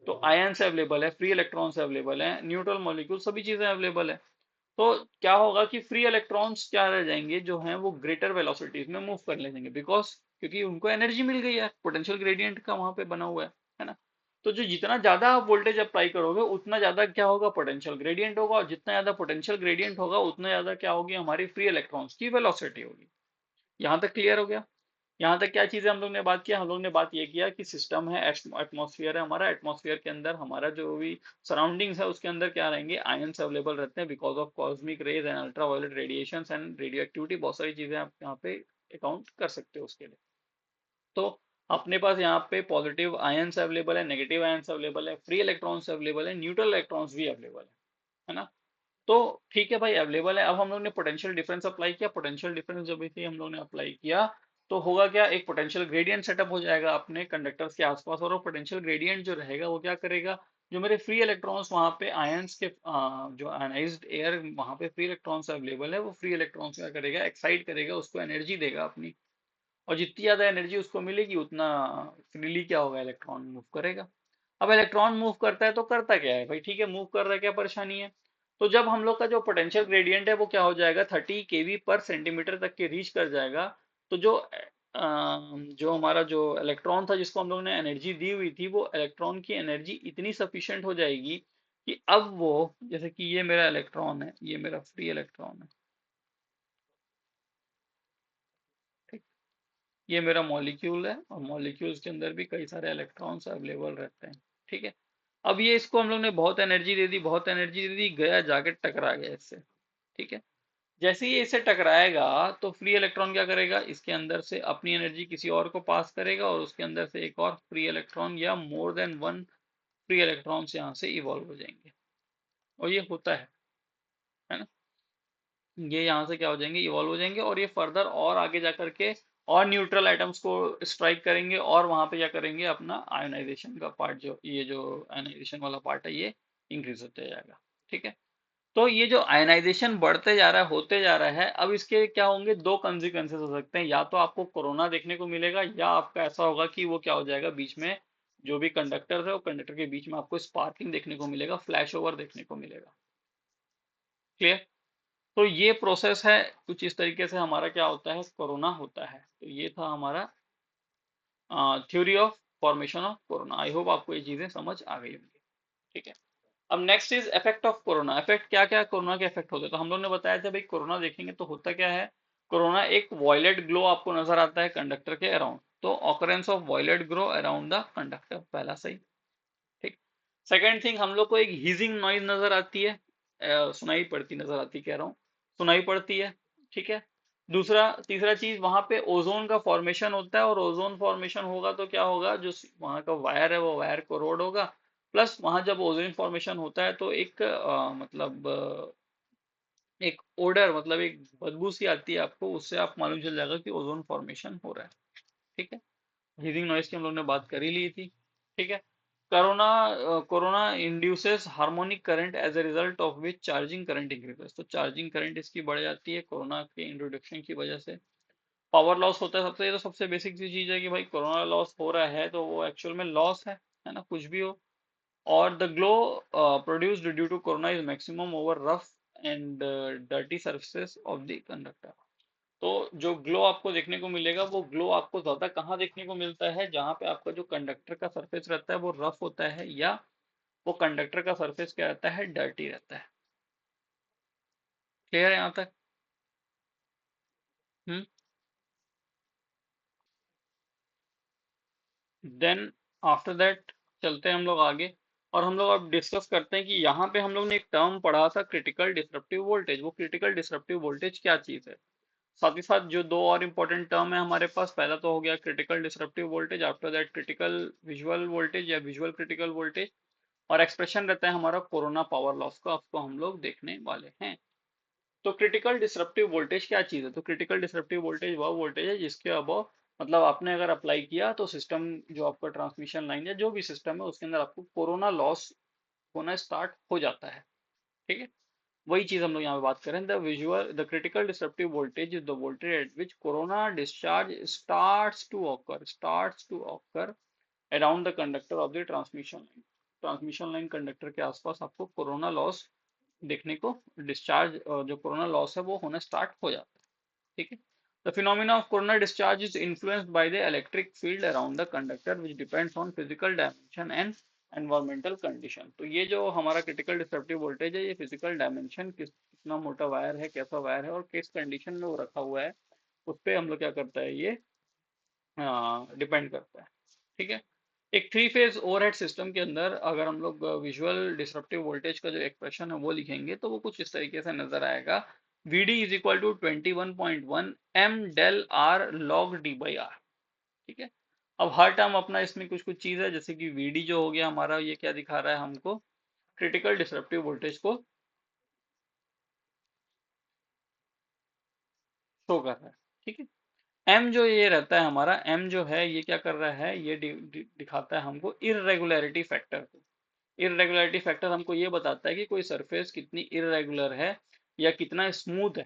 तो आयंस अवेलेबल है, फ्री इलेक्ट्रॉन्स अवेलेबल है, न्यूट्रल मॉलिक्यूल सभी चीजें अवेलेबल है। तो क्या होगा कि फ्री इलेक्ट्रॉन्स क्या रह जाएंगे, जो हैं वो ग्रेटर वेलोसिटीज में मूव कर ले जाएंगे, बिकॉज क्योंकि उनको एनर्जी मिल गई है, पोटेंशियल ग्रेडियंट का वहां पे बना हुआ है ना। तो जो जितना ज्यादा आप वोल्टेज अप्लाई करोगे उतना ज्यादा क्या होगा, पोटेंशियल ग्रेडियंट होगा, और जितना ज्यादा पोटेंशियल ग्रेडियंट होगा उतना ज्यादा क्या होगी, हमारी फ्री इलेक्ट्रॉन्स की वेलोसिटी होगी। यहाँ तक क्लियर हो गया? यहाँ तक क्या चीजें हम लोग ने बात किया, हम लोग ने बात ये किया कि सिस्टम है, एटमॉस्फेयर है हमारा, एटमॉस्फेयर के अंदर हमारा जो भी सराउंडिंग्स है उसके अंदर क्या रहेंगे, आयंस अवेलेबल रहते हैं, because of cosmic rays and ultraviolet radiation and radio activity, बहुत सारी चीजें आप यहाँ पे अकाउंट कर सकते हो उसके लिए। तो अपने पास यहाँ पे पॉजिटिव आयंस अवेलेबल है, नेगेटिव आयंस अवेलेबल है, फ्री इलेक्ट्रॉन्स अवेलेबल है, न्यूट्रल इलेक्ट्रॉन्स भी अवेलेबल है ना। तो ठीक है भाई, अवेलेबल है। अब हम लोग ने पोटेंशियल डिफरेंस अप्लाई किया, पोटेंशियल डिफरेंस जब इसे हम लोग ने अप्लाई किया, तो होगा क्या, एक पोटेंशियल ग्रेडियंट सेटअप हो जाएगा अपने कंडक्टर्स के आसपास, और वो पोटेंशियल ग्रेडियंट जो रहेगा वो क्या करेगा, जो मेरे फ्री इलेक्ट्रॉन्स वहां पे आयंस के जो आयनाइज्ड एयर वहां पे फ्री इलेक्ट्रॉन्स अवेलेबल है, वो फ्री इलेक्ट्रॉन्स क्या करेगा, एक्साइट करेगा, उसको एनर्जी देगा अपनी, और जितनी ज्यादा एनर्जी उसको मिलेगी उतना फ्रीली क्या होगा, इलेक्ट्रॉन मूव करेगा। अब इलेक्ट्रॉन मूव करता है तो करता क्या है भाई, ठीक है मूव कर रहा है, क्या परेशानी है। तो जब हम लोग का जो पोटेंशियल ग्रेडियंट है वो क्या हो जाएगा, 30 kV पर सेंटीमीटर तक के रीच कर जाएगा। तो जो हमारा जो इलेक्ट्रॉन था जिसको हम लोग ने एनर्जी दी हुई थी, वो इलेक्ट्रॉन की एनर्जी इतनी सफिशिएंट हो जाएगी कि अब वो, जैसे कि ये मेरा इलेक्ट्रॉन है, ये मेरा फ्री इलेक्ट्रॉन है। ठीक, ये मेरा मॉलिक्यूल है, और मॉलिक्यूल्स के अंदर भी कई सारे इलेक्ट्रॉन्स अवेलेबल रहते हैं। ठीक है, अब ये इसको हम लोग ने बहुत एनर्जी दे दी, बहुत एनर्जी दे दी, गया जाके टकरा गया इससे। ठीक है। जैसे ही ये इससे टकराएगा तो फ्री इलेक्ट्रॉन क्या करेगा, इसके अंदर से अपनी एनर्जी किसी और को पास करेगा और उसके अंदर से एक और फ्री इलेक्ट्रॉन या more than one free electrons यहाँ से इवॉल्व हो जाएंगे। और ये होता है ना। ये यहाँ से क्या हो जाएंगे, इवॉल्व हो जाएंगे, और ये फर्दर और आगे जा करके और न्यूट्रल आइटम्स को स्ट्राइक करेंगे और वहां पे क्या करेंगे, अपना आयोनाइजेशन का पार्ट, जो ये जो आयोनाइजेशन वाला पार्ट है, ये इंक्रीज होते जाएगा। ठीक है। तो ये जो आयनाइजेशन बढ़ते जा रहा है, होते जा रहा है, अब इसके क्या होंगे, दो कंसिक्वेंसेस हो सकते हैं। या तो आपको कोरोना देखने को मिलेगा, या आपका ऐसा होगा कि वो क्या हो जाएगा, बीच में जो भी कंडक्टर है, वो कंडक्टर के बीच में आपको स्पार्किंग देखने को मिलेगा, फ्लैश ओवर देखने को मिलेगा। क्लियर। तो ये प्रोसेस है, कुछ इस तरीके से हमारा क्या होता है, कोरोना होता है। तो ये था हमारा theory of formation of corona. I hope आपको ये चीजें समझ आ गई होंगी। ठीक है। अब next is effect of corona. Effect क्या क्या कोरोना के इफेक्ट होते हैं, तो हम लोग ने बताया था भाई, कोरोना देखेंगे तो होता क्या है। कोरोना एक वॉयलेट ग्लो आपको नजर आता है कंडक्टर के अराउंड, तो occurrence of violet glow around the conductor, पहला सही। ठीक। सेकेंड थिंग, हम लोग को एक हीजिंग नॉइज नजर आती है, सुनाई पड़ती नजर आती, कह रहा हूँ, सुनाई पड़ती है। ठीक है। दूसरा, तीसरा चीज, वहां पे ओजोन का फॉर्मेशन होता है, और ओजोन फॉर्मेशन होगा तो क्या होगा, जो वहां का वायर है वो वायर कोरोड होगा। प्लस वहां जब ओजोन फॉर्मेशन होता है तो एक मतलब एक ओडर, मतलब एक बदबू सी आती है आपको, उससे आप मालूम चल जाएगा कि ओजोन फॉर्मेशन हो रहा है। ठीक है। हीटिंग नॉइज की हम लोग ने बात कर ही ली थी। ठीक है। Corona corona induces harmonic current as a result of which charging current increases, तो चार्जिंग करंट इसकी बढ़ जाती है कोरोना के इंट्रोडक्शन की वजह से। पावर लॉस होता है सबसे, ये तो सबसे बेसिक सी चीज है कि भाई कोरोना लॉस हो रहा है तो वो एक्चुअल में लॉस है ना, कुछ भी हो। और the glow produced due to corona is maximum over rough and dirty surfaces of the conductor. तो जो ग्लो आपको देखने को मिलेगा, वो ग्लो आपको ज्यादा कहाँ देखने को मिलता है, जहाँ पे आपका जो कंडक्टर का सरफेस रहता है वो रफ होता है, या वो कंडक्टर का सरफेस क्या रहता है, डर्टी रहता है। क्लियर है यहाँ तक। हम्म। देन आफ्टर दैट चलते हैं हम लोग आगे, और हम लोग अब डिस्कस करते हैं कि यहाँ पे हम लोग ने एक टर्म पढ़ा था, क्रिटिकल डिसरप्टिव वोल्टेज। वो क्रिटिकल डिसरप्टिव वोल्टेज क्या चीज है। साथ ही साथ जो दो और इम्पोर्टेंट टर्म है हमारे पास, पहला तो हो गया critical disruptive voltage, after that critical visual voltage या विजुअल क्रिटिकल वोल्टेज, और एक्सप्रेशन रहता है हमारा कोरोना पावर लॉस का, आपको हम लोग देखने वाले हैं। तो क्रिटिकल डिसरप्टिव वोल्टेज क्या चीज है, तो क्रिटिकल डिसरप्टिव वोल्टेज वह वोल्टेज है जिसके अबव, मतलब आपने अगर अप्लाई किया तो सिस्टम, जो आपका ट्रांसमिशन लाइन या जो भी सिस्टम है उसके अंदर आपको कोरोना लॉस होना स्टार्ट हो जाता है। ठीक है। वही चीज हम लोग यहाँ पे बात करें, the critical disruptive voltage is the voltage at which corona discharge starts to occur around the conductor of the transmission line. Transmission line conductor के आसपास आपको कोरोना लॉस देखने को, डिस्चार्ज जो कोरोना लॉस है वो होना स्टार्ट हो जाता है। ठीक है। The phenomena of corona discharge is influenced by the electric field around the conductor which depends on physical dimension and environmental condition. तो ये जो हमारा क्रिटिकल डिसरप्टिव वोल्टेज है, ये फिजिकल डायमेंशन, कितना मोटा वायर है, कैसा वायर है, और किस कंडीशन में वो रखा हुआ है, उस पर हम लोग क्या करता है, ये डिपेंड करता है। ठीक है। एक थ्री फेज ओवरहेड सिस्टम के अंदर अगर हम लोग विजुअल डिसरप्टिव वोल्टेज का जो एक्सप्रेशन है वो लिखेंगे तो वो कुछ इस तरीके से नजर आएगा, Vd is equal to 21.1 m del r log d by r. ठीक है। अब हर टर्म अपना इसमें कुछ कुछ चीज है, जैसे कि Vd जो हो गया हमारा, ये क्या दिखा रहा है हमको, क्रिटिकल डिसरप्टिव वोल्टेज को शो कर रहा है। ठीक है। एम जो ये रहता है हमारा, एम जो है ये क्या कर रहा है, ये दिखाता है हमको इरेगुलरिटी फैक्टर को। इरेगुलरिटी फैक्टर हमको ये बताता है कि कोई सरफेस कितनी इरेगुलर है या कितना स्मूथ है।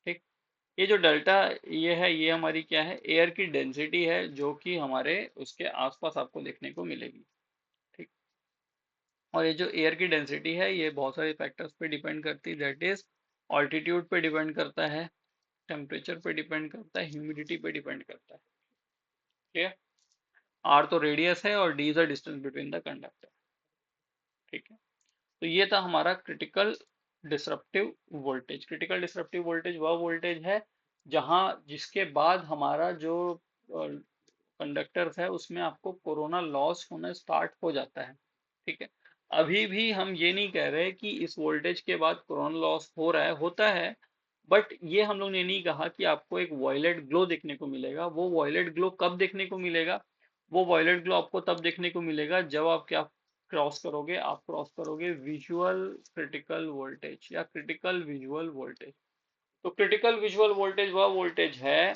ठीक। ये जो डेल्टा ये है, ये हमारी क्या है, एयर की डेंसिटी है, जो कि हमारे उसके आसपास आपको देखने को मिलेगी। ठीक। और ये जो एयर की डेंसिटी है, ये बहुत सारे फैक्टर्स पे डिपेंड करती है, दैट इज ऑल्टीट्यूड पे डिपेंड करता है, टेम्परेचर पे डिपेंड करता है, ह्यूमिडिटी पे डिपेंड करता है। ठीक है। आर तो रेडियस है और D is the distance between the conductor. ठीक है। तो ये था हमारा critical disruptive voltage. Critical disruptive voltage वह वोल्टेज है जहां, जिसके बाद हमारा जो कंडक्टर है उसमें आपको कोरोना लॉस होना स्टार्ट हो जाता है। ठीक है। अभी भी हम ये नहीं कह रहे कि इस वोल्टेज के बाद कोरोना लॉस हो रहा है, होता है, बट ये हम लोग ने नहीं कहा कि आपको एक वॉयलेट ग्लो देखने को मिलेगा। वो वॉयलेट ग्लो कब देखने को मिलेगा? वो वॉयलेट ग्लो आपको तब देखने को मिलेगा जब आप क्या क्रॉस करोगे, आप क्रॉस करोगे विजुअल क्रिटिकल वोल्टेज या क्रिटिकल विजुअल वोल्टेज। तो क्रिटिकल विजुअल वोल्टेज वह वोल्टेज है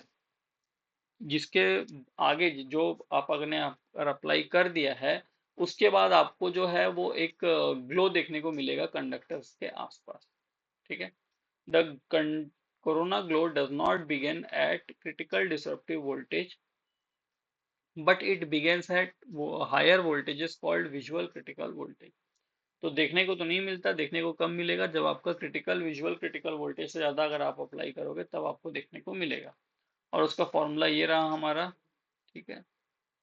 जिसके आगे जो आप अगर अप्लाई कर दिया है, उसके बाद आपको जो है वो एक ग्लो देखने को मिलेगा कंडक्टर्स के आसपास। ठीक है। The corona glow does not begin at critical disruptive voltage, but it begins at higher voltages called visual critical voltage. तो देखने को तो नहीं मिलता, देखने को कम मिलेगा जब आपका क्रिटिकल विजुअल क्रिटिकल वोल्टेज से ज्यादा अगर आप अप्लाई करोगे तब आपको देखने को मिलेगा। और उसका फॉर्मूला ये रहा हमारा। ठीक है।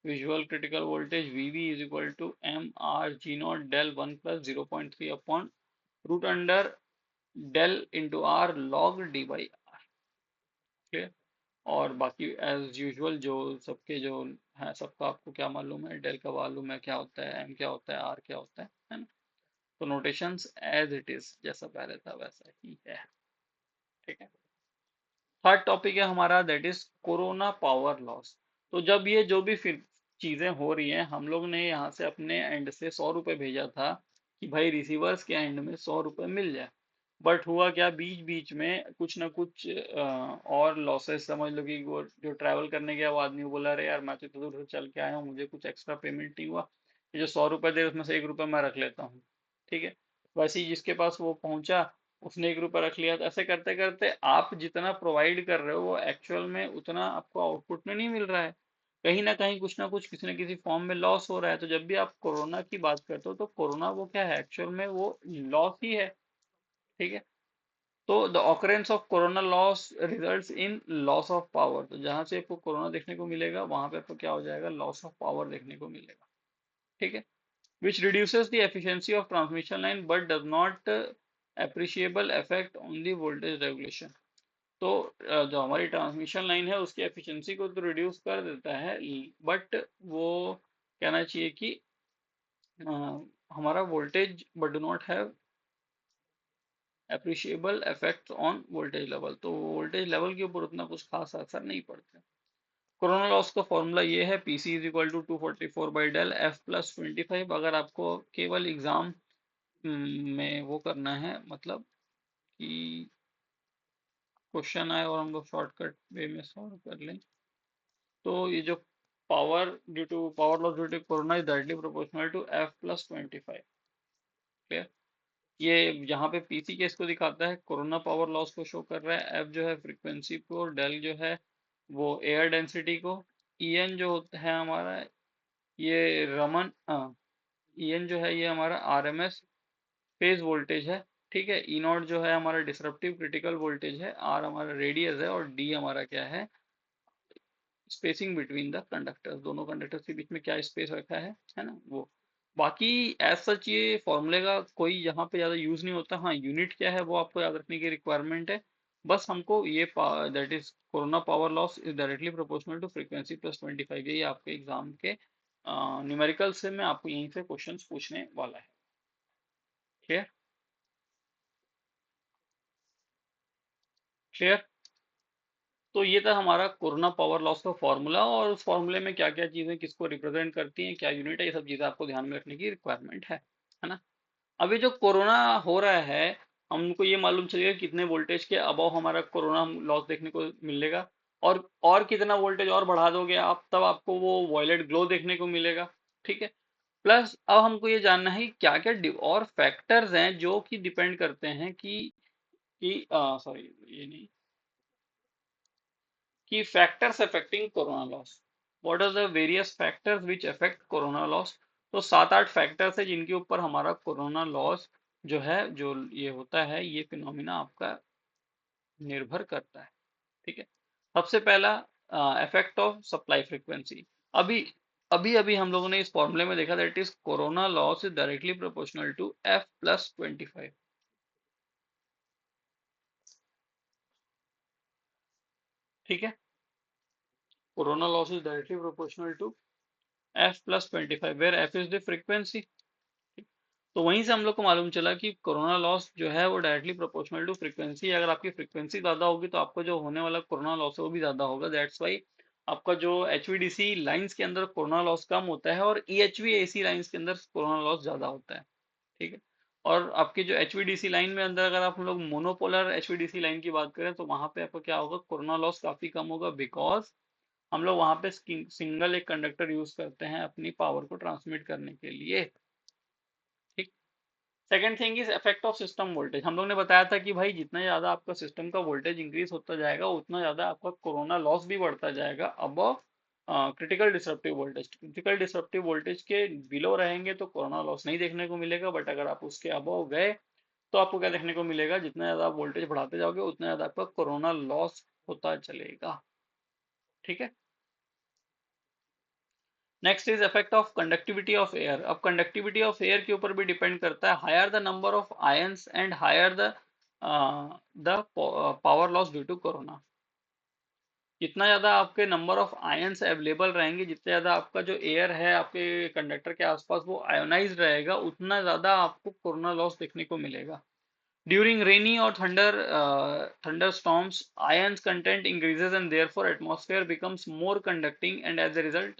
Visual critical voltage VV is equal to m r g naught del one plus 0.3 upon root under del into r log d by r. Clear. और बाकी एज यूजुअल जो सबके जो है, सबका आपको क्या मालूम है, डेल का मालूम है क्या होता है, एम क्या होता है, आर क्या होता है ना। तो नोटेशंस एज इट इज, जैसा पहले था वैसा ही है। ठीक है। थर्ड टॉपिक है हमारा, that is corona power loss. तो जब ये जो भी फिर चीजें हो रही हैं, हम लोग ने यहाँ से अपने एंड से 100 रुपये भेजा था कि भाई रिसीवर्स के एंड में 100 रुपये मिल जाए। बट हुआ क्या, बीच बीच में कुछ ना कुछ और लॉसेस समझ लो कि वो जो ट्रैवल करने गया वो आदमी बोला अरे यार मैं तो इतना दूर से चल के आया हूँ, मुझे कुछ एक्स्ट्रा पेमेंट नहीं हुआ, ये जो 100 रुपये दे उसमें से 1 रुपया मैं रख लेता हूँ। ठीक है। वैसे ही जिसके पास वो पहुंचा उसने 1 रुपया रख लिया। तो ऐसे करते करते आप जितना प्रोवाइड कर रहे हो वो एक्चुअल में उतना आपको आउटपुट में नहीं मिल रहा है। कहीं ना कुछ किसी न किसी फॉर्म में लॉस हो रहा है। तो जब भी आप कोरोना की बात करते हो तो कोरोना वो क्या है, एक्चुअल में वो लॉस ही है। ठीक है। तो the occurrence of corona loss results in loss of power. तो जहां से आपको कोरोना देखने को मिलेगा वहां पे आपको क्या हो जाएगा, लॉस ऑफ पावर देखने को मिलेगा। ठीक है। which reduces the efficiency of transmission line but does not appreciable effect on the voltage regulation। तो जो हमारी ट्रांसमिशन लाइन है उसकी एफिशिएंसी को तो रिड्यूस कर देता है, बट वो कहना चाहिए कि अ, हमारा voltage but do not have appreciable effect on voltage level. तो वोल्टेज लेवल के ऊपर उतना कुछ खास असर नहीं पड़ता। कोरोना लॉस का फॉर्मूला ये है, पीसी इज इक्वल टू 244/डेल एफ प्लस 25। अगर आपको केवल एग्जाम में वो करना है, मतलब कि क्वेश्चन आए और हम लोग शॉर्टकट वे में सॉल्व कर लें, तो ये जो power due to power loss due to corona is directly proportional to f plus 25। क्लियर। ये यहाँ पे पीसी केस को दिखाता है, कोरोना पावर लॉस को शो कर रहा है। एफ जो है फ्रीक्वेंसी को, और डेल जो है वो एयर डेंसिटी को। ईएन जो होता है हमारा, ये रमन ईएन जो है ये हमारा आरएमएस फेज वोल्टेज है। ठीक है। ई नॉट जो है हमारा डिसरप्टिव क्रिटिकल वोल्टेज है, आर हमारा रेडियस है, और डी हमारा क्या है, स्पेसिंग बिटवीन द कंडक्टर्स। दोनों कंडक्टर्स के बीच में क्या स्पेस रखा है ना वो। बाकी एज सच ये फॉर्मूले का कोई यहाँ पे ज्यादा यूज नहीं होता। हाँ, यूनिट क्या है वो आपको याद रखने की रिक्वायरमेंट है। बस हमको ये that is corona power loss is directly proportional to frequency plus 25। ये आपके एग्जाम के न्यूमेरिकल से मैं आपको यहीं से क्वेश्चंस पूछने वाला है। क्लियर। क्लियर। तो ये था हमारा कोरोना पावर लॉस का फॉर्मूला, और उस फॉर्मूले में क्या क्या चीजें किसको रिप्रेजेंट करती हैं, क्या यूनिट है, ये सब चीजें आपको ध्यान में रखने की रिक्वायरमेंट है ना। अभी जो कोरोना हो रहा है, हमको ये मालूम चलेगा कितने वोल्टेज के अबव हमारा कोरोना लॉस देखने को मिलेगा। और कितना वोल्टेज और बढ़ा दोगे आप, तब आपको वो वॉयलेट ग्लो देखने को मिलेगा। ठीक है। प्लस अब हमको ये जानना है कि क्या क्या और फैक्टर्स हैं जो कि डिपेंड करते हैं कि सॉरी ये नहीं, कि factors affecting corona loss. What are the various factors which affect corona loss. तो 7-8 फैक्टर्स है जिनके ऊपर हमारा कोरोना लॉस जो है, जो ये होता है, ये फिनोमिना आपका निर्भर करता है। ठीक है। सबसे पहला इफेक्ट ऑफ सप्लाई फ्रीक्वेंसी। अभी अभी अभी हम लोगों ने इस फॉर्मूले में देखा, that is corona loss is directly proportional to f plus 25। ठीक है। Corona loss is directly proportional to f plus 25 where f is the frequency. तो वहीं से हम लोग को मालूम चला कि कोरोना लॉस जो है वो डायरेक्टली प्रोपोर्शनल टू फ्रीक्वेंसी है। अगर आपकी फ्रीक्वेंसी ज्यादा होगी तो आपको जो होने वाला कोरोना लॉस है वो भी ज्यादा होगा। दैट्स वाई आपका जो एचवीडीसी लाइंस के अंदर कोरोना लॉस कम होता है और ईएचवी एसी लाइंस के अंदर कोरोना लॉस ज्यादा होता है। ठीक है। और आपकी जो एचवीडीसी लाइन में अंदर अगर आप लोग मोनोपोलर एचवीडीसी लाइन की बात करें तो वहां पे आपको क्या होगा, कोरोना लॉस काफी कम होगा, बिकॉज हम लोग वहां पे सिंगल एक कंडक्टर यूज करते हैं अपनी पावर को ट्रांसमिट करने के लिए। ठीक। Second thing is effect of system voltage. हम लोग ने बताया था कि भाई जितना ज्यादा आपका सिस्टम का वोल्टेज इंक्रीज होता जाएगा उतना ज्यादा आपका कोरोना लॉस भी बढ़ता जाएगा above critical disruptive voltage. Critical disruptive voltage के बिलो रहेंगे तो कोरोना लॉस नहीं देखने को मिलेगा, बट अगर आप उसके अबव गए तो आपको क्या देखने को मिलेगा, जितना ज्यादा आप वोल्टेज बढ़ाते जाओगे उतना ज्यादा आपका कोरोना लॉस होता चलेगा। ठीक है। Next is effect of conductivity of air. अब कंडक्टिविटी ऑफ एयर के ऊपर भी डिपेंड करता है। Higher the number of ions and higher the power loss due to corona. जितना ज्यादा आपके नंबर ऑफ आयंस अवेलेबल रहेंगे, जितना ज्यादा आपका जो एयर है आपके कंडक्टर के आसपास वो आयोनाइज रहेगा, उतना ज्यादा आपको कोरोना लॉस देखने को मिलेगा। During rainy or thunderstorms, ions content increases and therefore atmosphere becomes more conducting and as a result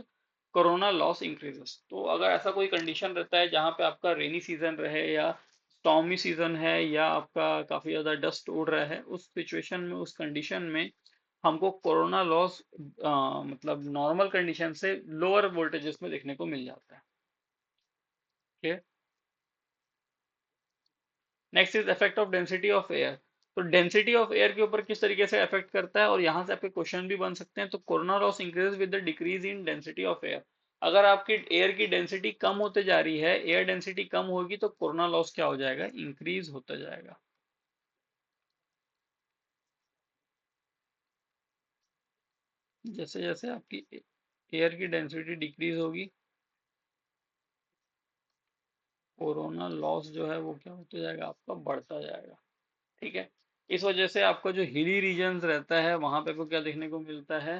corona loss increases। तो अगर ऐसा कोई कंडीशन रहता है जहाँ पे आपका रेनी सीजन रहे या स्टॉर्मी सीजन है या आपका काफी ज्यादा डस्ट उड़ रहा है, उस सिचुएशन में उस कंडीशन में हमको कोरोना लॉस मतलब नॉर्मल कंडीशन से लोअर वोल्टेजेस में देखने को मिल जाता है। ठीक है। Next is effect of density of air. तो डेंसिटी ऑफ एयर के ऊपर किस तरीके से इफेक्ट करता है, और यहाँ से आपके क्वेश्चन भी बन सकते हैं। तो corona loss increase with the decrease in density of air. अगर आपकी एयर की डेंसिटी कम होते जा रही है, एयर डेंसिटी कम होगी तो कोरोना लॉस क्या हो जाएगा, इंक्रीज होता जाएगा। जैसे जैसे आपकी एयर की डेंसिटी डिक्रीज होगी, कोरोना लॉस जो है वो क्या होता जाएगा, आपका बढ़ता जाएगा। ठीक है। इस वजह से आपका जो हिली रीजन्स रहता है वहां पे को क्या देखने को मिलता है,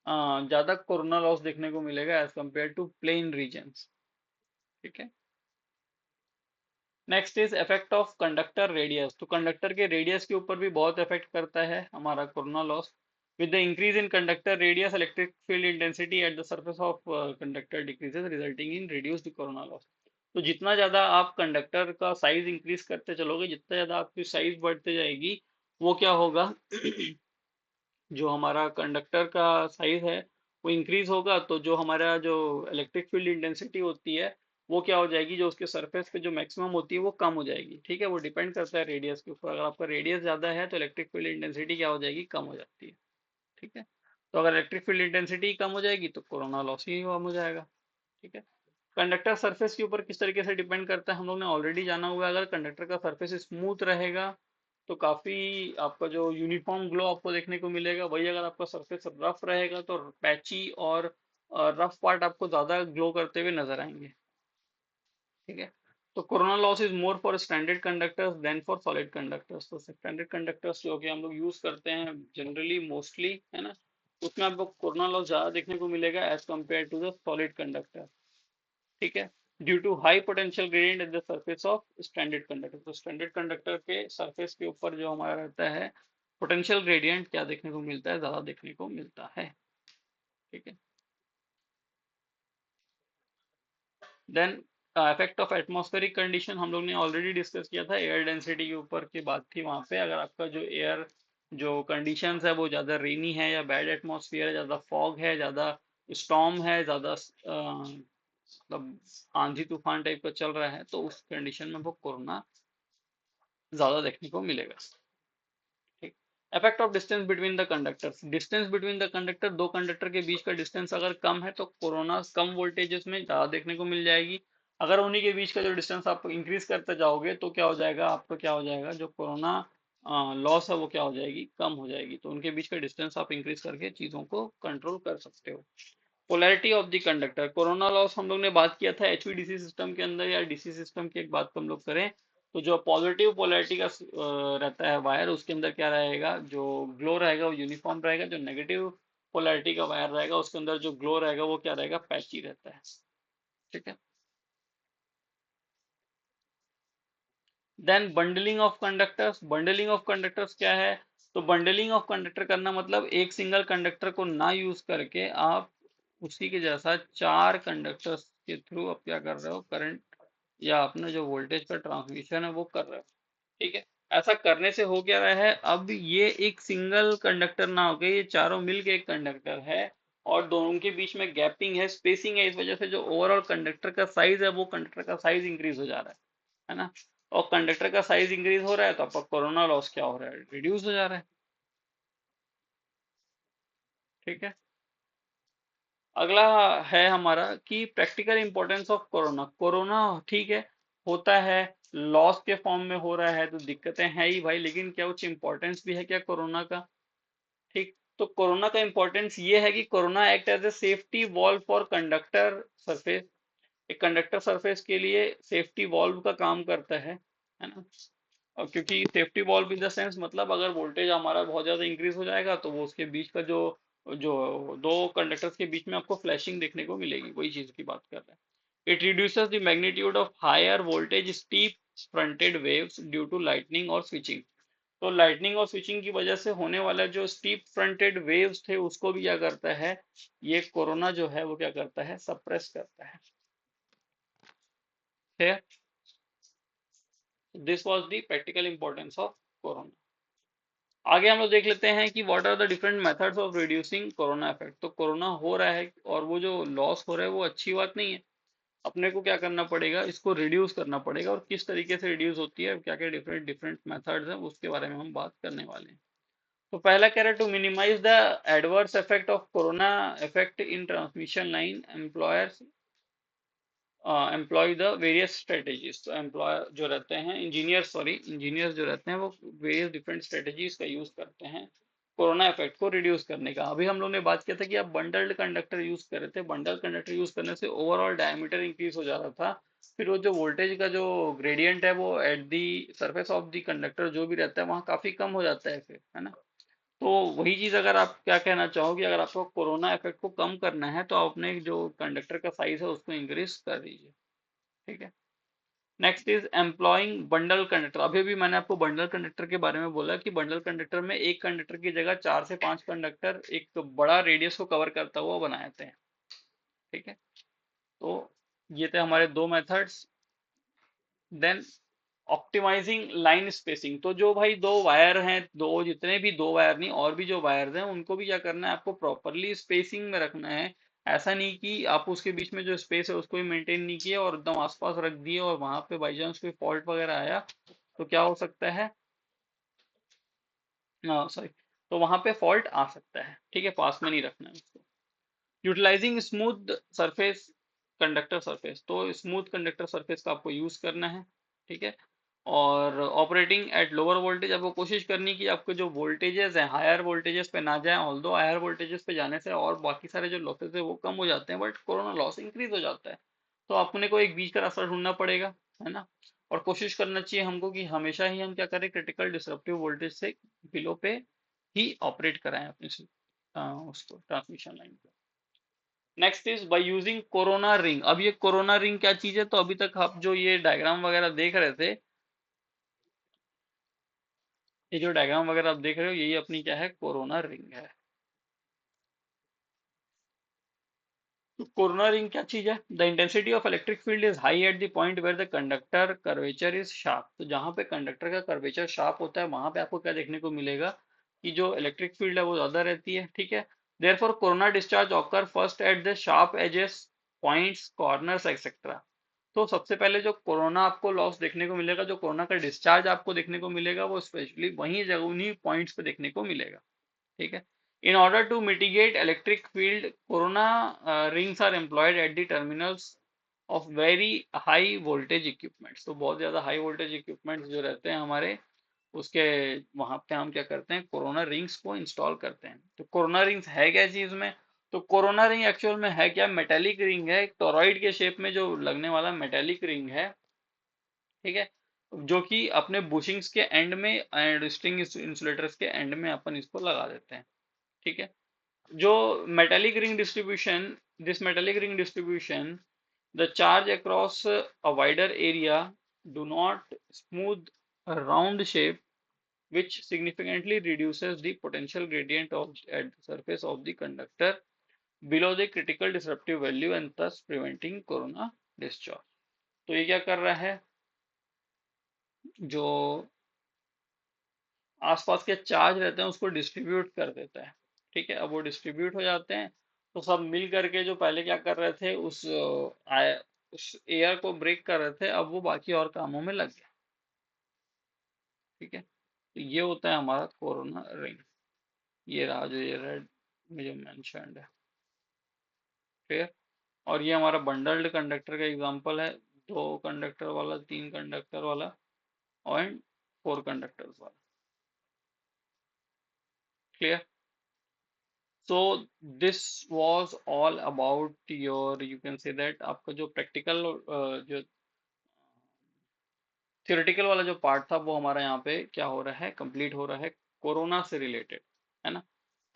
ज्यादा कोरोना लॉस देखने को मिलेगा as compare to plain regions. ठीक है। Next is effect of conductor radius. तो कंडक्टर के रेडियस के ऊपर भी बहुत इफेक्ट करता है हमारा corona loss. With the increase in conductor radius electric field intensity at the surface of conductor decreases resulting in reduced corona loss. तो जितना ज्यादा आप कंडक्टर का साइज इंक्रीज करते चलोगे, जितना ज्यादा आपकी साइज बढ़ते जाएगी, वो क्या होगा जो हमारा कंडक्टर का साइज है वो इंक्रीज होगा, तो जो हमारा जो इलेक्ट्रिक फील्ड इंटेंसिटी होती है वो क्या हो जाएगी, जो उसके सरफेस पे जो मैक्सिमम होती है वो कम हो जाएगी। ठीक है। वो डिपेंड करता है रेडियस के ऊपर। अगर आपका रेडियस ज्यादा है तो इलेक्ट्रिक फील्ड इंटेंसिटी क्या हो जाएगी, कम हो जाती है। ठीक है। तो अगर इलेक्ट्रिक फील्ड इंटेंसिटी कम हो जाएगी तो कोरोना लॉस ही कम हो जाएगा। ठीक है। कंडक्टर सरफेस के ऊपर किस तरीके से डिपेंड करता है हम लोग ने ऑलरेडी जाना हुआ है। अगर कंडक्टर का सरफेस स्मूथ रहेगा तो काफी आपका जो यूनिफॉर्म ग्लो आपको देखने को मिलेगा। वही अगर आपका सरफेस रफ रहेगा तो पैची और रफ पार्ट आपको ज्यादा ग्लो करते हुए नजर आएंगे। ठीक है। तो corona loss is more for standard conductors than for solid conductors. तो स्टैंडर्ड कंडक्टर्स जो कि हम लोग यूज करते हैं जनरली मोस्टली, है ना, उसमें आपको कोरोना लॉस ज्यादा देखने को मिलेगा as compare to the solid conductor. ठीक है। Due to high potential gradient at the surface of standard conductor. तो स्टैंडर्ड कंडक्टर के सरफेस के ऊपर जो हमारा रहता है पोटेंशियल ग्रेडियंट क्या देखने को मिलता है, ज्यादा देखने को मिलता है। ठीक है। Then effect of atmospheric condition हम लोग ने ऑलरेडी डिस्कस किया था। एयर डेंसिटी के ऊपर की बात थी वहां पे। अगर आपका जो एयर जो कंडीशंस है वो ज्यादा रेनी है या बैड एटमॉस्फेयर है, ज्यादा फॉग है, ज्यादा स्टॉर्म है, ज्यादा मतलब आंधी तूफान टाइप का चल रहा है, तो उस कंडीशन में वो कोरोना ज्यादा देखने को मिलेगा। ठीक। Effect of distance between the conductors. Distance between the conductor, दो कंडक्टर के बीच का डिस्टेंस अगर कम है तो कोरोना कम वोल्टेजेस में ज्यादा देखने को मिल जाएगी। अगर उन्हीं के बीच का जो डिस्टेंस आप इंक्रीज करते जाओगे तो क्या हो जाएगा, आपका क्या हो जाएगा, जो कोरोना लॉस है वो क्या हो जाएगी, कम हो जाएगी। तो उनके बीच का डिस्टेंस आप इंक्रीज करके चीजों को कंट्रोल कर सकते हो। Polarity of the conductor. Corona loss हम लोग ने बात किया था एचवीडीसी सिस्टम के अंदर या डीसी सिस्टम की एक बात को हम लोग करें तो जो पॉजिटिव पोलैरिटी का रहता है वायर, उसके अंदर क्या रहेगा, जो ग्लो रहेगा वो यूनिफॉर्म रहेगा। जो नेगेटिव पोलैरिटी का वायर रहेगा उसके अंदर जो ग्लो रहेगा वो क्या रहेगा, पैची रहता है। ठीक है। Then bundling of conductors. Bundling of conductors क्या है? तो बंडलिंग ऑफ कंडक्टर करना मतलब एक सिंगल कंडक्टर को ना यूज करके आप उसी के जैसा चार कंडक्टर्स के थ्रू आप क्या कर रहे हो, करंट या अपना जो वोल्टेज का ट्रांसमिशन है वो कर रहे हो। ठीक है। ऐसा करने से हो क्या रहा है, अब ये एक सिंगल कंडक्टर ना होके ये चारों मिलके एक कंडक्टर है, और दोनों के बीच में गैपिंग है, स्पेसिंग है, इस वजह से जो ओवरऑल कंडक्टर का साइज है वो कंडक्टर का साइज इंक्रीज हो जा रहा है ना। और कंडक्टर का साइज इंक्रीज हो रहा है तो आपका कोरोना लॉस क्या हो रहा है, रिड्यूस हो जा रहा है। ठीक है। अगला है हमारा कि practical importance of corona. Corona ठीक है, होता है, लॉस के फॉर्म में हो रहा है तो दिक्कतें हैं ही भाई, लेकिन क्या कुछ इंपॉर्टेंस भी है क्या कोरोना का? ठीक। तो कोरोना का इंपॉर्टेंस ये है कि corona act as a safety valve for conductor surface. एक कंडक्टर सरफेस के लिए सेफ्टी वॉल्व का काम करता है ना। और क्योंकि safety valve in the sense मतलब अगर वोल्टेज हमारा बहुत ज्यादा इंक्रीज हो जाएगा तो वो उसके बीच का जो जो दो कंडक्टर्स के बीच में आपको फ्लैशिंग देखने को मिलेगी, वही चीज की बात कर रहे हैं। It reduces the magnitude of higher voltage steep fronted waves due to lightning और स्विचिंग। तो लाइटनिंग और स्विचिंग की वजह से होने वाला जो स्टीप फ्रंटेड वेव्स थे उसको भी क्या करता है, ये कोरोना जो है वो क्या करता है, सप्रेस करता है। This was the practical importance of corona. आगे हम लोग देख लेते हैं कि what are the different methods of reducing corona effect. तो कोरोना हो रहा है और वो जो लॉस हो रहा है वो अच्छी बात नहीं है। अपने को क्या करना पड़ेगा, इसको रिड्यूस करना पड़ेगा, और किस तरीके से रिड्यूस होती है, क्या क्या डिफरेंट डिफरेंट मेथड्स हैं उसके बारे में हम बात करने वाले हैं। तो पहला कह रहा है to minimise the adverse effect of corona effect in transmission line employers employ the various strategies. तो एम्प्लॉयर जो रहते हैं, इंजीनियर्स जो रहते हैं वो वेरियस डिफरेंट स्ट्रेटेजीज का यूज करते हैं कोरोना इफेक्ट को रिड्यूस करने का। अभी हम लोग ने बात किया था कि आप बंडल्ड कंडक्टर यूज कर रहे थे, बंडल कंडक्टर यूज करने से ओवरऑल डायमीटर इंक्रीज हो जा रहा था, फिर वो जो वोल्टेज का जो ग्रेडियंट है वो at the surface of the conductor जो भी रहता है वहाँ काफी कम हो जाता है फिर, है ना। तो वही चीज अगर आप क्या कहना चाहोगे, अगर आपको कोरोना इफेक्ट को कम करना है तो आप अपने जो कंडक्टर का साइज है उसको इंक्रीज कर दीजिए। ठीक है। Next is employing bundle conductor. अभी भी मैंने आपको बंडल कंडक्टर के बारे में बोला कि बंडल कंडक्टर में एक कंडक्टर की जगह 4 से 5 कंडक्टर एक बड़ा रेडियस को कवर करता हुआ बनाए जाते हैं। ठीक है। तो ये थे हमारे दो methods. Then optimising line spacing. तो जो भाई दो वायर हैं, दो जितने भी, दो वायर नहीं और भी जो वायर्स हैं उनको भी क्या करना है, आपको प्रॉपरली स्पेसिंग में रखना है। ऐसा नहीं कि आप उसके बीच में जो स्पेस है उसको भी मेंटेन नहीं किया और एकदम आसपास रख दिए और वहां पे बाई चांस कोई फॉल्ट वगैरह आया तो क्या हो सकता है, सॉरी, तो वहां पे फॉल्ट आ सकता है। ठीक है, पास में नहीं रखना है उसको। Utilising smooth surface conductor surface. तो स्मूथ कंडक्टर सरफेस का आपको यूज करना है। ठीक है। और ऑपरेटिंग एट लोअर वोल्टेज, आपको कोशिश करनी कि आपके जो वोल्टेजेस हैं हायर वोल्टेजेस पे ना जाए, ऑल्दो हायर वोल्टेजेस पे जाने से और बाकी सारे जो लॉसेस है वो कम हो जाते हैं बट कोरोना लॉस इंक्रीज हो जाता है। तो आपने को एक बीच का रास्ता ढूंढना पड़ेगा, है ना। और कोशिश करना चाहिए हमको कि हमेशा ही हम क्या करें, क्रिटिकल डिसरप्टिव वोल्टेज से बिलो पे ही ऑपरेट कराएं अपनी उसको ट्रांसमिशन लाइन को। Next is by using corona ring. अब ये कोरोना रिंग क्या चीज है, तो अभी तक आप जो ये डायग्राम वगैरह देख रहे थे, ये जो डायग्राम वगैरह आप देख रहे हो यही अपनी क्या है, कोरोना रिंग है। तो कोरोना रिंग क्या चीज है, the intensity of electric field is high at the point where the conductor curvature is sharp. तो जहां पे कंडक्टर का कर्वेचर शार्प होता है वहां पे आपको क्या देखने को मिलेगा कि जो इलेक्ट्रिक फील्ड है वो ज्यादा रहती है। ठीक है। Therefore corona discharge occur first at the sharp edges, points, corners etcetera. तो सबसे पहले जो कोरोना आपको लॉस देखने को मिलेगा, जो कोरोना का डिस्चार्ज आपको देखने को मिलेगा वो स्पेशली वहीं जगह उन्हीं पॉइंट्स पे देखने को मिलेगा। ठीक है। In order to mitigate electric field, corona rings are employed at the terminals of very high voltage equipments. तो बहुत ज्यादा हाई वोल्टेज इक्विपमेंट्स जो रहते हैं हमारे, उसके वहां पे हम क्या करते हैं, कोरोना रिंग्स को इंस्टॉल करते हैं। तो कोरोना रिंग्स है क्या चीज में, तो कोरोना रिंग एक्चुअल में है क्या, मेटेलिक रिंग है, एक टोरॉइड के शेप में जो लगने वाला मेटेलिक रिंग है। ठीक है। जो कि अपने बुशिंग्स के एंड में एंड स्ट्रिंग इंसुलेटर्स के एंड में अपन इसको लगा देते हैं। ठीक है। जो metallic ring distribution, this metallic ring distribution the charge across a wider area do not smooth a round shape which significantly reduces the potential gradient of at the surface of the conductor below the critical disruptive value and thus preventing corona discharge. तो ये क्या कर रहा है, जो आसपास के charge रहते हैं उसको डिस्ट्रीब्यूट कर देता है। ठीक है, अब वो डिस्ट्रीब्यूट हो जाते हैं तो सब मिल करके जो पहले क्या कर रहे थे उस एयर को ब्रेक कर रहे थे, अब वो बाकी और कामों में लग गया। ठीक है, तो ये होता है हमारा कोरोना रिंग। ये रहा जो ये रेड में जो मेंशन्ड है। क्लियर। और ये हमारा बंडल्ड कंडक्टर का एग्जांपल है, दो कंडक्टर वाला, तीन कंडक्टर वाला और फोर कंडक्टर्स वाला। Clear. So this was all about your, you can say that आपका जो प्रैक्टिकल जो थियोरेटिकल वाला जो पार्ट था वो हमारा यहाँ पे क्या हो रहा है, कंप्लीट हो रहा है कोरोना से रिलेटेड, है ना।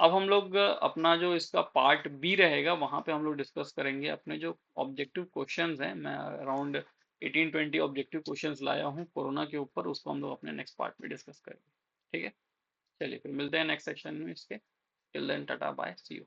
अब हम लोग अपना जो इसका पार्ट बी रहेगा वहां पे हम लोग डिस्कस करेंगे अपने जो ऑब्जेक्टिव क्वेश्चंस हैं। मैं अराउंड 18-20 ऑब्जेक्टिव क्वेश्चंस लाया हूँ कोरोना के ऊपर, उसको हम लोग अपने नेक्स्ट पार्ट में डिस्कस करेंगे। ठीक है, चलिए फिर मिलते हैं नेक्स्ट सेक्शन में इसके। Till then tata bye see you.